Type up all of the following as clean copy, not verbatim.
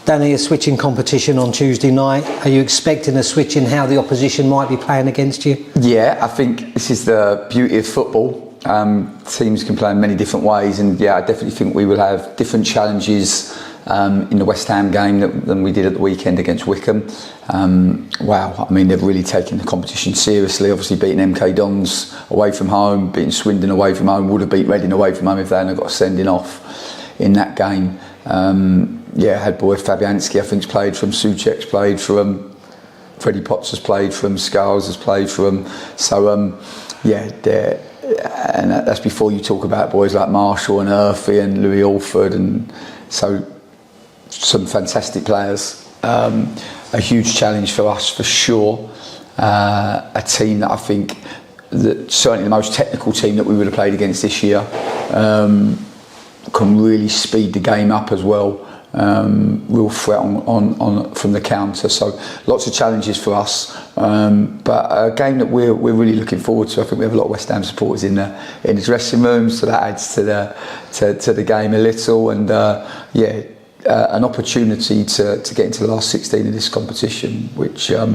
Danny, a switch in competition on Tuesday night. Are you expecting a switch in how the opposition might be playing against you? Yeah, I think this is the beauty of football. Teams can play in many different ways, and yeah, I definitely think we will have different challenges in the West Ham game than we did at the weekend against Wycombe. Wow, I mean, they've really taken the competition seriously. Obviously beating MK Dons away from home, beating Swindon away from home, would have beat Reading away from home if they hadn't got a sending off in that game. Yeah, head boy Fabianski, I think, has played from, Souček's played from, Freddie Potts has played from, Scales has played from. So yeah, and that's before you talk about boys like Marshall and Urphy and Louis Alford, and so some fantastic players. A huge challenge for us for sure. A team that I think that certainly the most technical team that we would have played against this year, can really speed the game up as well. Real threat on from the counter, so lots of challenges for us, but a game that we're really looking forward to. I think we have a lot of West Ham supporters in the dressing room, so that adds to the game a little, and yeah, an opportunity to get into the last 16 of this competition, which you're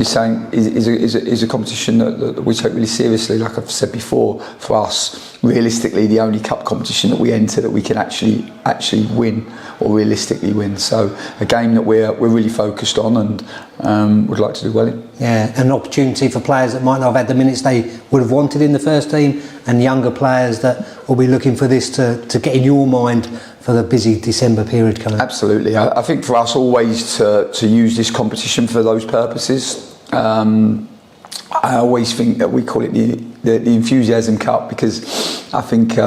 saying is a competition that we take really seriously. Like I've said before, for us, realistically, the only cup competition that we enter that we can actually win, or realistically win. So a game that we're really focused on and would like to do well in. Yeah, an opportunity for players that might not have had the minutes they would have wanted in the first team, and younger players that will be looking for this to get in your mind for the busy December period coming up. Absolutely. I think for us always to use this competition for those purposes. I always think that we call it the Enthusiasm Cup, because I think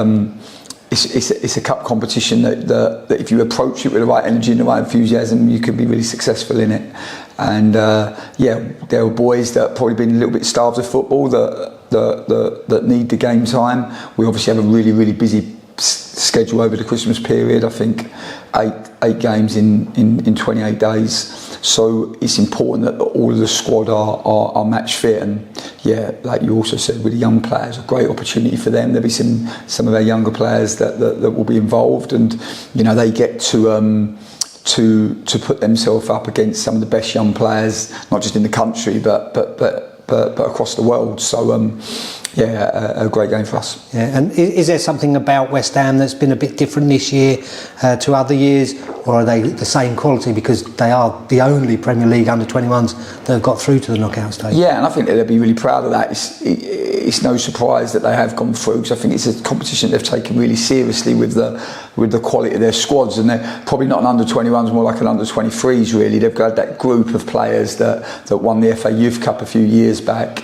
it's a cup competition that if you approach it with the right energy and the right enthusiasm, you can be really successful in it. And yeah, there are boys that have probably been a little bit starved of football that need the game time. We obviously have a really busy schedule over the Christmas period. I think eight games in 28 days. So it's important that all of the squad are match fit, and yeah, like you also said, with the young players, a great opportunity for them. There'll be some of our younger players that will be involved, and you know, they get to put themselves up against some of the best young players, not just in the country but across the world. So yeah, a great game for us. Yeah, and is there something about West Ham that's been a bit different this year to other years, or are they the same quality because they are the only Premier League under-21s that have got through to the knockout stage? Yeah, and I think they'll be really proud of that. It's no surprise that they have gone through, because I think it's a competition they've taken really seriously with the quality of their squads, and they're probably not an under-21s, more like an under-23s really. They've got that group of players that won the FA Youth Cup a few years back.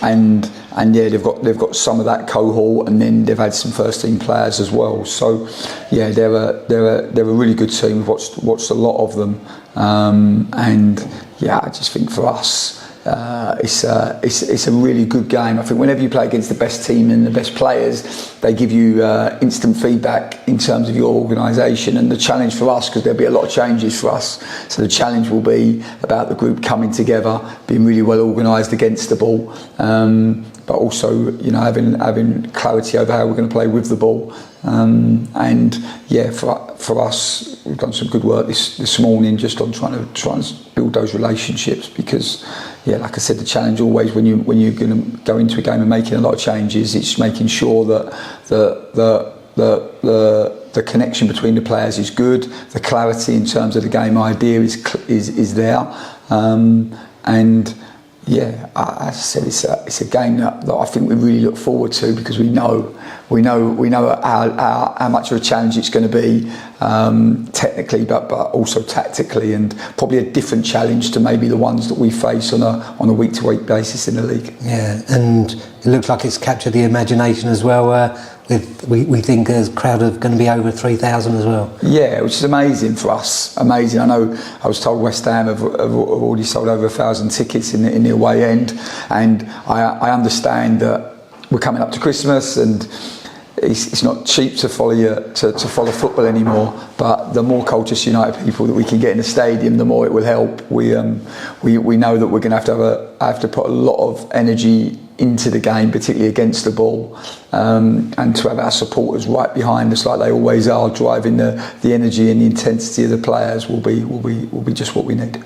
And yeah, they've got some of that cohort, and then they've had some first team players as well. So yeah, they're a really good team. We've watched a lot of them, and yeah, I just think for us, it's a really good game. I think whenever you play against the best team and the best players, they give you instant feedback in terms of your organisation. And the challenge for us, because there'll be a lot of changes for us, so the challenge will be about the group coming together, being really well organised against the ball, but also, you know, having clarity over how we're going to play with the ball. And yeah, for us, we've done some good work this morning just on trying to build those relationships, because yeah, like I said, the challenge always when you're going to go into a game and making a lot of changes, it's making sure that the connection between the players is good, the clarity in terms of the game idea is there, and yeah, as I said, it's a game that I think we really look forward to, because we know how much of a challenge it's going to be, technically, but also tactically, and probably a different challenge to maybe the ones that we face on a week-to-week basis in the league. Yeah, and it looks like it's captured the imagination as well. We think there's a crowd of going to be over 3,000 as well. Yeah, which is amazing for us. Amazing. I know I was told West Ham have already sold over 1,000 tickets in the away end, and I understand that we're coming up to Christmas, and it's not cheap to follow football anymore. But the more Colchester United people that we can get in the stadium, the more it will help. We know that we're going to have to put a lot of energy into the game, particularly against the ball, and to have our supporters right behind us like they always are, driving the energy and the intensity of the players will be just what we need.